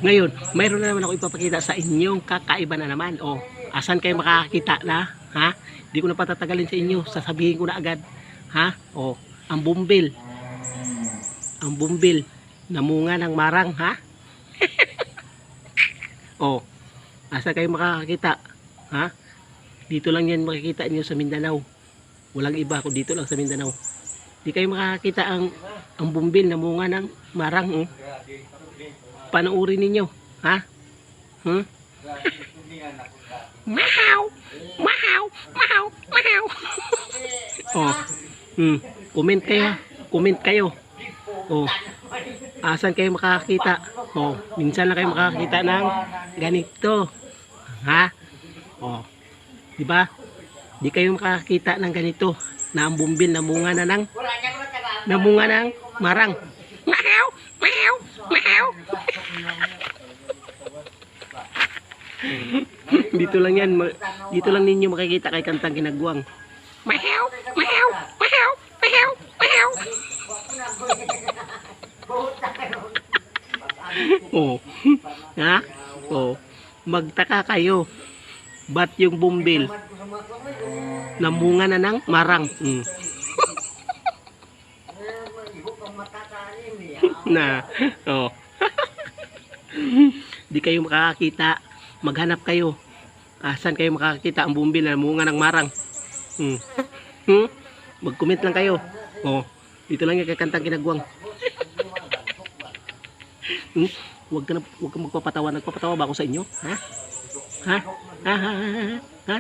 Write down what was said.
Ngayon, mayroon na naman ako ipapakita sa inyong kakaiba na naman. O, asan kayo makakakita na? Ha? Di ko na patatagalin sa inyo. Sasabihin ko na agad. Ha? O, ang bumbil. Ang bumbil. Namunga ng marang, ha? O, asan kayo makakakita? Ha? Dito lang yan makikita niyo sa Mindanao. Walang iba kung dito lang sa Mindanao. Di kayo makakakita ang bumbil na munga ng marang. Panoorin ninyo, ha? Mahaw! Mahaw! Mahaw! Mahaw! Oh. Comment kayo. Comment kayo. Oh. Asan kayo makakakita? Oh, minsan lang kayo makakakita ng ganito. Ha? Oh. 'Di ba? Di kayo makakakita ng ganito na ang bumbil na munga na ng marang. Mahaw! Mahaw! Mahaw! Dito lang yan. Dito lang ninyo makikita kay Kantang Kinagwang. Mahaw! Mahaw! Mahaw! Mahaw! Mahaw! Oh. Ha? Oh. Magtaka kayo. Ba't yung bumbil namunga na ng marang? Na. Oh. Di kayo makakakita. Maghanap kayo. Asan kayo makakakita ang bumbil na namunga ng marang? Mag-comment lang kayo. Oh. Dito lang yung kay Kantang Kinagwang. Huwag ka magpapatawa. Nagpapatawa ba ako sa inyo? Ha? Ha? Ha? Ha? Ha? Ha?